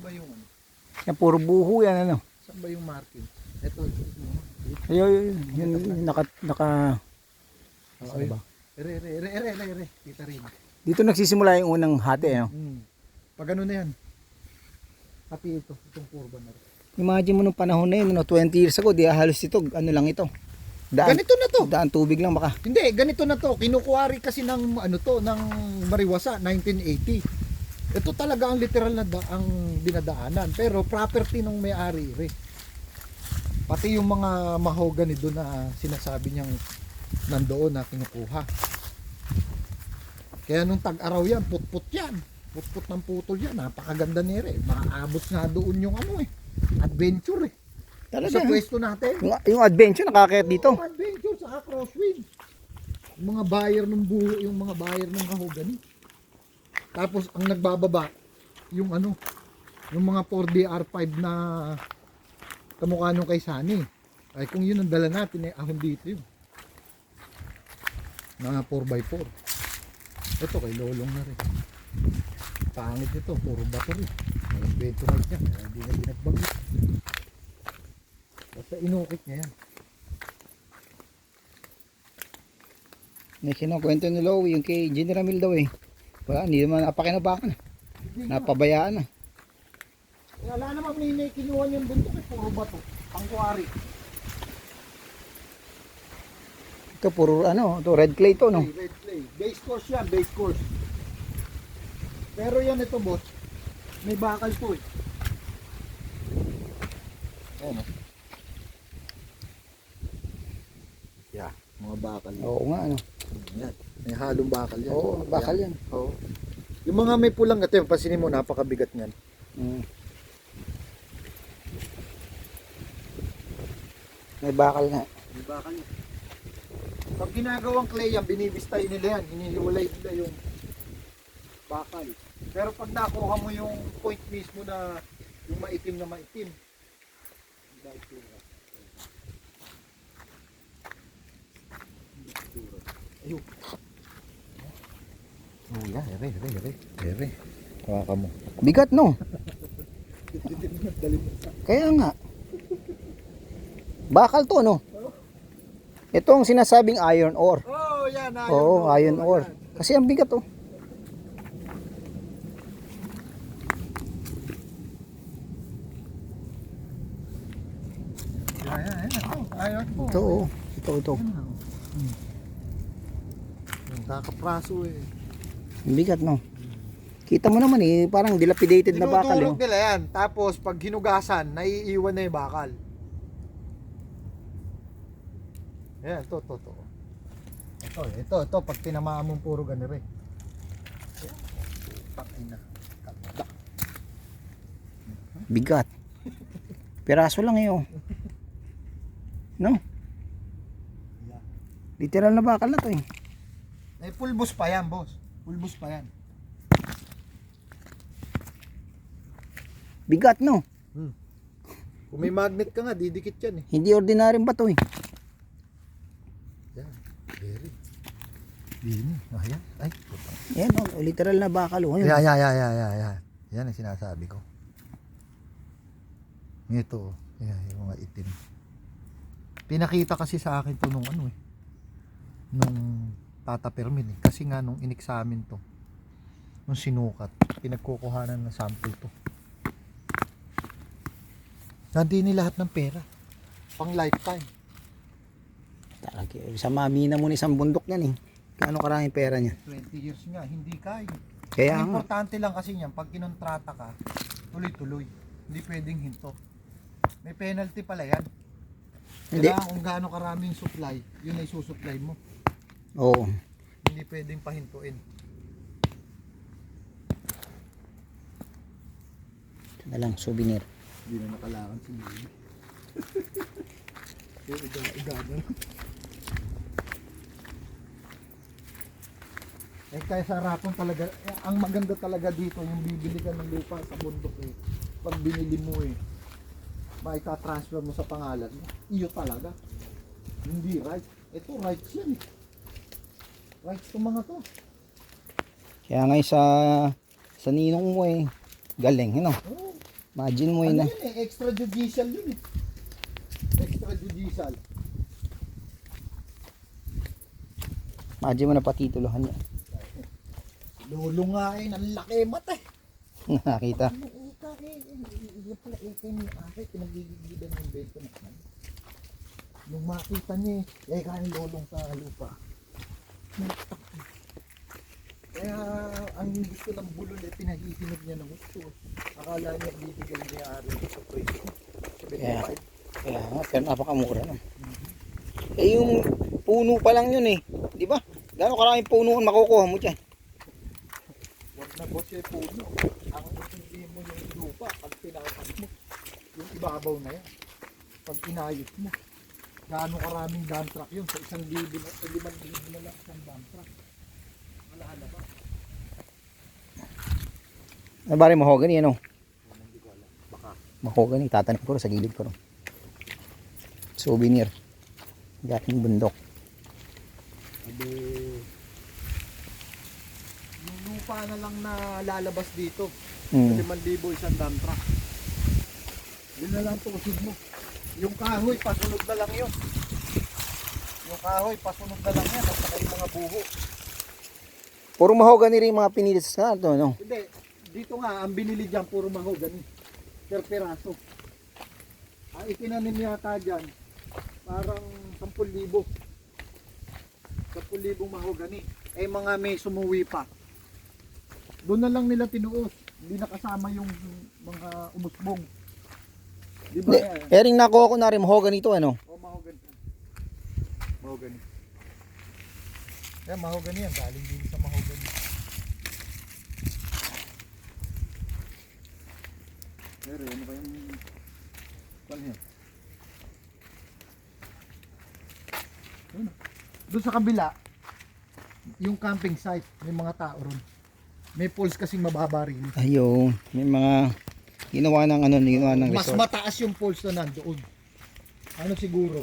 ba yung ano? Yan, puro buho yan, ano. Saan ba yung marking? Ito. Ayun, yun, naka, Oh, ano ba? Ere. Kita rin. Dito nagsisimula yung unang hati, ano. Pag ano na yan? Pati ito. Itong kurba na rin. Imagine mo nung panahon na yun, 20 years ago, di halos ito, ano lang ito. Ganito na to. Daan tubig lang baka. Hindi, ganito na to. Kinukuwari kasi ng ano to, ng Mariwasa 1980. Ito talaga ang literal na ang dinadaanan, pero property ng may-ari rin. Pati yung mga mahogany doon na sinasabi niyang nandoon na kinukuha. Kaya nung tag-araw yan, putput yan. Putput ng putol yan, napakaganda nire. Makaabot nga doon yung ano adventure Talaga, sa pwesto natin. yung adventure nakakayat dito. Adventure sa crosswind. Yung mga buyer ng buho, yung mga buyer ng mahogany. Tapos ang nagbababa yung yung mga 4DR5 na kamukha nung kay Sunny. Ay kung yun ang dala natin ahon dito yun. Na 4x4. Ito kay Lolong na rin. Pangit ito, puro bato rin. Walang bentonite yan, hindi na binagbagyo. Basta inukit niya yan. May kinukwento ni Lowy yung kay General Mil daw eh. Wala, hindi naman napakinabakan. Napabayaan na. Wala naman may kinuha niyang bundok puro bato. Pangkuari. Ito puro ito red clay to, no? Red clay. Base course yan, base course. Pero yan ito boss, may bakal po eh. Ayan o. Yeah, mga bakal yan. Oo nga, ano. Yan. May halong bakal yan. Oo, bakal yan. Oo. Yung mga may pulang ito, pasinin mo, napakabigat niyan. May bakal na. May bakal yan. Pag ginagawang clay yan, binibistay nila yan. Hinihiwalay nila yung bakal. Pero pag nakuha mo yung point mismo na yung maitim na maitim. Ayun. Oh yeah, ere. Kuha ka mo. Bigat, no? Kaya nga. Bakal to, no? Ito ang sinasabing iron ore. Oh, yan. Oo, iron ore. Kasi ang bigat, oh. Ayan po. Ito, oh. Ito. Kakapraso eh. Ang bigat, no? Kita mo naman eh, parang dilapidated na bakal. Dinudurog nila yan. Tapos pag hinugasan, naiiwan na yung bakal. Ayan, ito. Ito. Pag tinamaan mong puro ganire. Pakay na. Bigat. Piraso lang eh, oh. No? Literal na bakal na to eh. May pulbos pa yan, boss. Pulbos pa yan. Bigat, no? Kung may magnet ka nga, didikit yan eh. Hindi ordinaryong bato eh. Yan. Very. Yan. Ayan. Ay. Yan, oh, literal na bakal, oh. Ayun. Yeah. Yan ang sinasabi ko. Ito. Yan, yung mga itim. Pinakita kasi sa akin to nung nung Tata Permin eh. Kasi nga nung inexamin to, nung sinukat, pinagkukuhanan ng sample to. Nandini lahat ng pera. Pang lifetime. Talaga, sa mamina mo ni isang bundok yan eh. Kaano karaming pera niya? 20 years nga, hindi kaya. Kaya Ang nga. importante lang kasi niyan, pag kinontrata ka, tuloy-tuloy. Hindi pwedeng hinto. May penalty pala yan. Hindi. Kailangan kung gaano karaming supply, yun ay susupply mo. Oo. Hindi pwedeng pahintuin. Ito na lang, souvenir. Hindi na nakalakad si Mili. Iga na. Kaya sa rapon talaga, ang maganda talaga dito, yung bibili ka ng lupa sa bundok eh. Pag binili mo maika-transfer mo sa pangalan mo, iyo talaga. Hindi right. Ito rights yan eh. Rights to mga to. Kaya nga sa ninong mo eh, galing, you know? Oh, Imagine mo yun Ano na. yun eh, extrajudicial yun eh. Extrajudicial. Imagine mo na patituluhan niya. Lolo nga eh, ang laki mata eh. Nakita. Ano uka eh, yung pala ito yung ate, pinagigigidan yung bento naman. Nung makita niya eh, kaya lolong sa lupa. Kaya ang gusto ng bulol eh, pinahihinog niya ng gusto. Akala niya bibigyan niya ari sa presyo. Kaya, kaya nga, pero napakamura no. Eh yung puno pa lang yun eh. Di ba? Gano'ng karaming puno ang makukuha mo dyan? Huwag na boss eh puno. Ang hindi mo yung lupa pag tinatas mo. Yung ibabaw na yan. Pag inayos mo. Gaano karaming dump truck yun. Sa 1,000 na, sa 5,000 na lang isang dump truck. Alaala ba? Ano ba rin mahogany ano? Hindi ko alam. Baka. Mahogany, tatanim ko rin sa gilid ko rin. Souvenir. Galing bundok. Sabi, yung lupa na lang na lalabas dito. Hmm. 5,000 isang dump truck. Yun na lang tusid mo. Yung kahoy, pasunod na lang yun. Yung kahoy, pasunod na lang yan. At saka yung mga buho. Puro mahogany rin yung mga pinilis na ito, no? Hindi, dito nga, ang binili dyan, puro mahogany. Per peraso. Itinanim yata dyan, parang 10,000. 10,000 mahogany. Eh mga may sumuwi pa. Doon na lang nila tinuos. Hindi nakasama yung mga umusbong. Di ba Hindi, yan? ering nakuha ko na rin mahogany ito, ano? O mahogany. Mahogany. Kaya mahogany yan, galing din sa mahogany. Pero ano ba yung... Kwan yan? Ayun. Doon sa kabila, yung camping site, may mga tao ron. May poles kasing mababa rin. Ayun, may mga ginawa ng ano, ginawa ng Mas resort. mataas yung poles na nandoon. Ano siguro?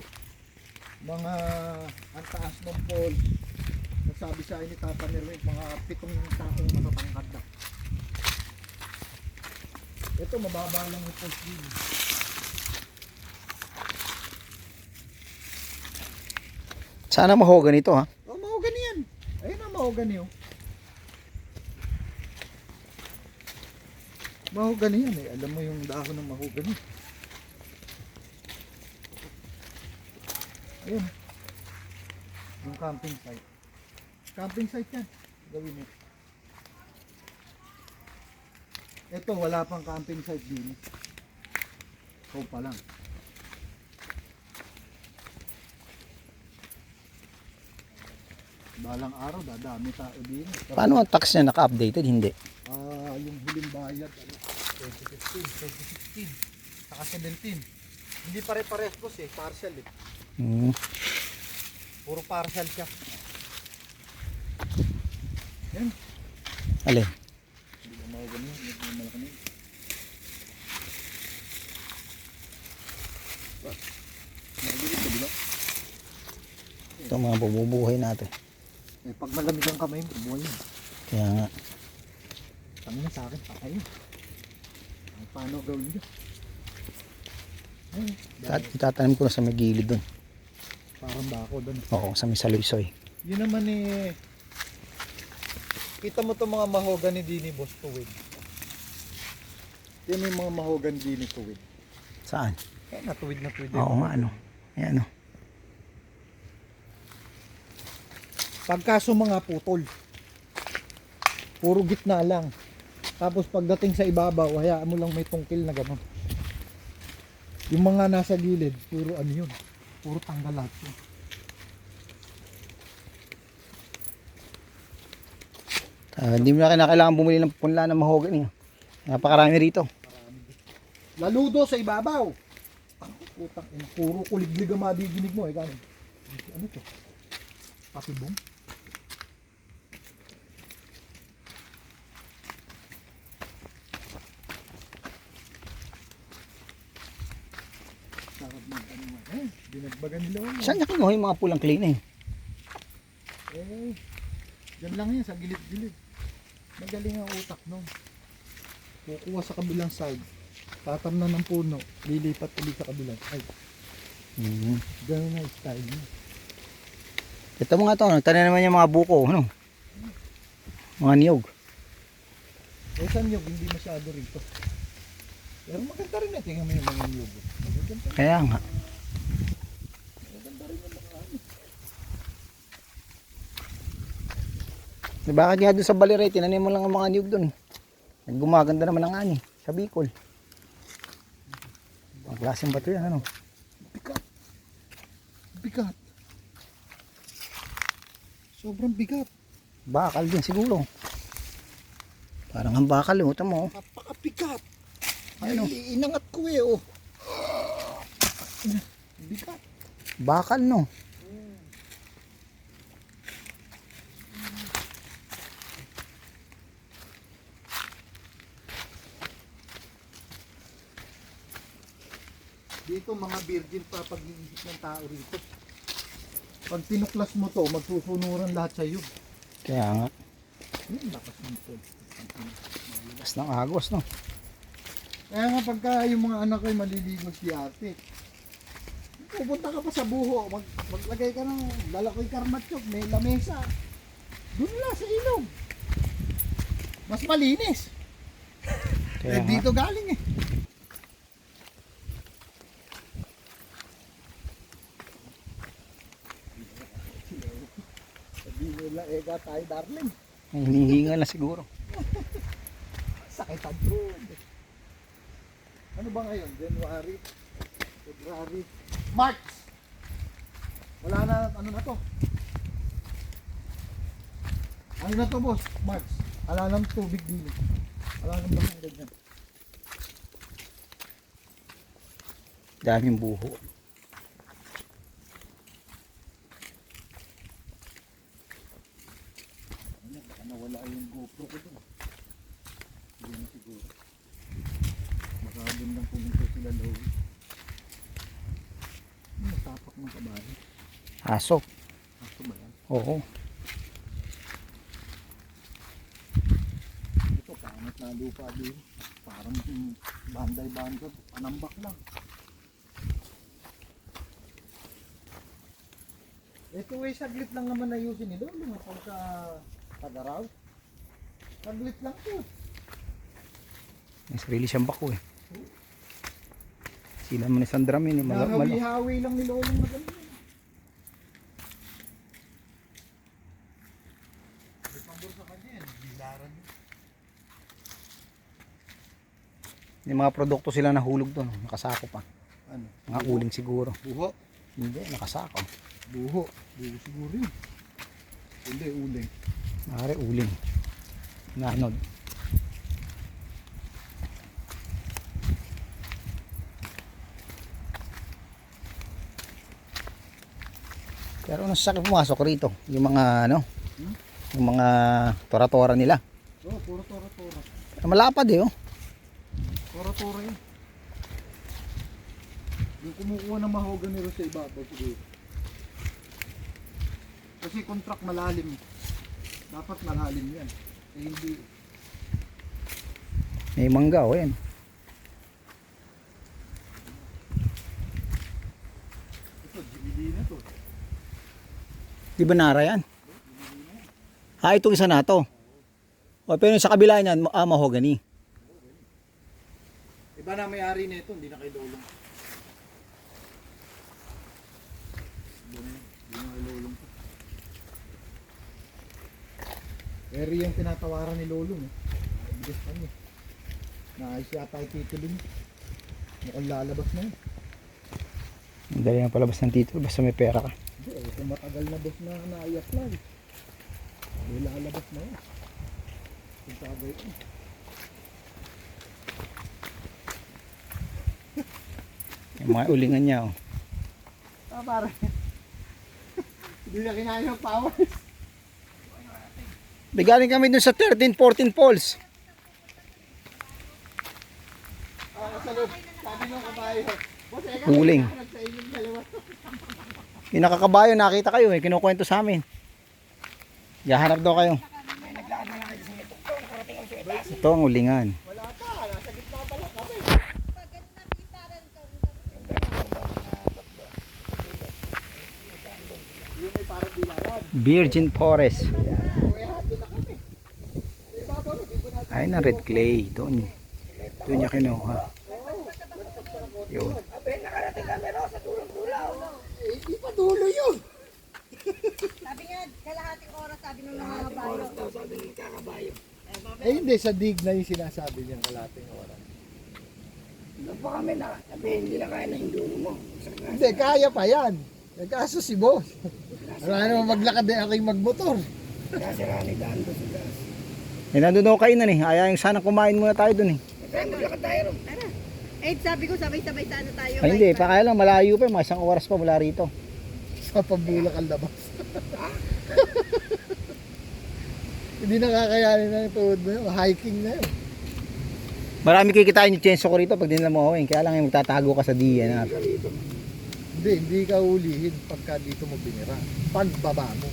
Mga ang taas ng poles. Nasabi sa akin ni Tata Merwin, mga 7 taong matatangkad na. Ito mababa lang yung poles din. Sana mahogany ito, ha? Oh, mahogany yan. Ayun ang mahogany oh. Mahogany yan eh. Alam mo yung dahon ng mahogany. Ayun. Yung camping site. Camping site yan. Gawin mo. Ito wala pang camping site din. Ikaw pa lang. Balang araw dadami tao din. Paano ang tax niya naka-updated? Hindi. Yung huling bayad, 2015, 2016, saka 17. Hindi pare-pares boss eh, partial eh. Hmm. Puro partial siya. Yan. Alin? Hindi mo makagano, hindi mo malaki. Nagigit ka diba? Ito mga bubuhay natin. Eh, pag malamig ang kamay mo, buhay yun. Kaya nga. Tangin na sa akin, patay yun. Ang paano gawin yun? Itatanim ko na sa may gilid doon. Parang bako doon. Oo, sa may saluйsoy. Yun naman eh, kita mo to mga mahogany din ni Boss Tuwid. Yan yung mga mahogany din ni Tuwid. Saan? Eh, natuwid. Oo nga, ano. Ayan, ano. Pagkaso mga putol, puro gitna lang. Tapos pagdating sa ibabaw, hayaan mo lang may tungkil na gano'n. Yung mga nasa gilid, puro ano yun. Puro tanggal lahat yun. Hindi mo na kailangan bumili ng punla ng mahogany. Napakarami rito. Laludo sa ibabaw. Putang ina, puro kuliglig ang madidinig mo eh. Gano'n. Ano to? Patibong? Sarap ng ano nga. Binagbagan nila oh. Saan niya kinuha yung mga pulang clean eh? Diyan lang yan sa gilid-gilid. Magaling ang utak nun. Kukuha sa kabilang side. tatamnan ng puno, lilipat ulit sa kabilang. Ay, ganun na yung style niya. Ito mga to, nagtanim naman yung mga buko, ano? Mga niyog. Eh, sa niyog, hindi masyado rito. Pero maganda rin tingnan mo yung mga niyog. Maganda, Kaya nga. maganda rin yung mga ano. Bakit nga doon sa Baliray, tinanim mo lang ang mga niyog doon. Gumaganda naman ang ani, sa Bicol. Ang klaseng bato yan, ano? Bigat. Bigat. Sobrang bigat. Bakal din siguro. Parang ang bakal, ito mo. Napakabigat. Ay, Ano? inangat ko eh, oh. Bigat. Bakal, no? Dito mga virgin pa pag-iisip ng tao rito. Pag tinuklas mo to, magsusunuran lahat sa iyo. Kaya nga. Lakas ng tol. Lakas ng agos, no? Kaya nga pagka yung mga anak ko ay maliligo si ate, pupunta ka pa sa buho, maglagay ka ng lalakoy karmatsyog, may lamesa. Doon lang sa ilog. Mas malinis. Kaya nga. Dito galing eh. Sabi nila, ega tayo darling. May hinihingal na siguro. Sakit ang brood. Ano ba ngayon? January, February, March. Wala na, ano na to? Ano na to, boss? March. Wala nang tubig din. Wala nang basang ganyan. Daming buho. Ano, baka nawala yung GoPro ko doon. Hindi na siguro. Baka doon lang pumunta sila low. Ano, tapak ng kabahay. Aso. Aso ba yan? Oo. Ito, pangit na lupa din. Parang banday-banday, panambak lang. Ito eh, saglit lang naman ayusin nila. Lumapag sa Tagaraw. Saglit lang po. May sarili siyang bako eh. Sila man ni Sandra min eh. Nahawi-hawi lang ni Lolong na ganun. May pambor sa kanya yan. Bilaran yun. May mga produkto sila nahulog doon. Nakasako pa. Ano? Mga uling siguro. Buho. Hindi, nakasako. Buho. Buho siguro yun. Hindi, uling. Maaari uling. Nanod. Pero ano sa pumasok rito? Yung mga ano? Yung mga tora-tora nila. Oh, puro tora-tora. Malapad eh oh. Tora-tora yun. Yung kumukuha ng mahogany rin sa ibabaw siguro. Kasi contract malalim. Dapat malalim yan. Eh hindi. May mangga oh yan. Ito, GBD na to. Di ba nara yan? Ah, itong isa na to. O, pero sa kabila niyan, mahogany. Iba na may-ari na ito, hindi na kay Lolong. Hindi na kay Lolong to. Pero yung tinatawaran ni Lolong eh. Bigas pa niya. Naayos yata yung titulo niya. Mukhang lalabas na yun. Ang dali na palabas ng titulo, basta may pera ka. Hindi, kung matagal na boss na na-i-apply. Hindi lalabas na yun. Kung sabay yun. Yung mga ulingan niya oh. Ah, pare. Hindi na kinaya ng powers. Galing kami dun sa 13-14 poles. Ah, sa loob. Sabi nung kabayo. Boss, eka, Uling. sa inyong dalawa. Yung nakakabayo, nakita kayo eh, kinukwento sa amin. Yahanap daw kayo. Ito ang ulingan. Wala pa, nasa gitna pa lang kami. Virgin Forest. Ay na red clay. Doon niya kinuha. Yun. Hindi pa dulo yun. Sabi nga, kalahating oras sabi ng mga kabayo. Eh hindi, sa dig na yung sinasabi niyang kalating oras. Hindi kaya pa yan. Kaso si boss. Wala naman maglakad din ako yung magmotor. Eh nandun ako kayo na eh. Ayaw sana kumain muna tayo dun eh. Tara. Eh, sabi ko, sabay-sabay sana tayo. Ay hindi, pa kaya lang malayo pa. Mga isang oras pa mula rito. Sa pambulak ang labas. Hindi nakakayanin na yung tuhod mo yun. Hiking na yun. Marami kikitain yung chenso ko rito pag dinala mo ako eh. Kaya lang yung magtatago ka sa diyan. Hindi ka ulihin pagka dito mo binira. Pagbaba mo.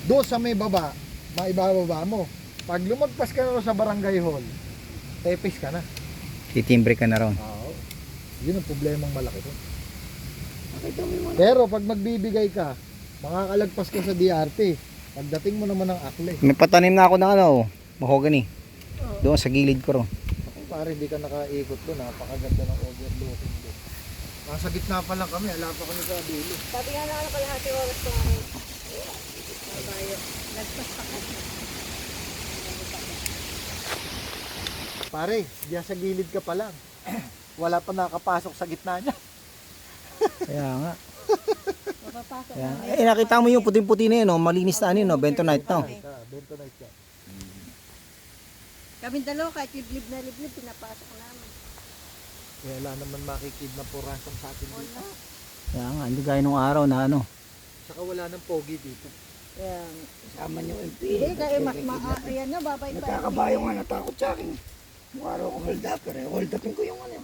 Doon sa may baba, maibababa mo. Pag lumagpas ka na sa barangay hall, tepis ka na. Titimbre ka na ron. Oo. Yun ang problemang malaki to. Pero pag magbibigay ka, makakalagpas ka sa DRT. Pagdating mo naman ng akle. May patanim na ako ng ano, mahogany. Doon sa gilid ko ron. Para hindi ka nakaikot doon, napakaganda ng overlooking doon. Nasa gitna pa lang kami, ala pa kami sa dulo. Sabi nga na kalahating oras ko ako. Kabayo. Lagpas pa ka. Pare, diyan sa gilid ka pa lang. Wala pa nakapasok sa gitna niya. Kaya nga. Mapapasok Kaya, na. eh nakita mo yung puting-puti na yun, no? Malinis na ano yun, no? Bentonite no? Bentonite ka. Kaming dalawa, kahit liblib na liblib, pinapasok namin. Kaya wala naman makikidnap o ransom sa atin dito. Kaya nga, hindi gaya nung araw na ano. Saka wala nang pogi dito. Yan. Kasama niyo yung Hindi, kaya mas ayan na, babay pa. Nagkakabayo nga natakot sa akin. Nung araw ko hold up, pero hold upin ko yung ano.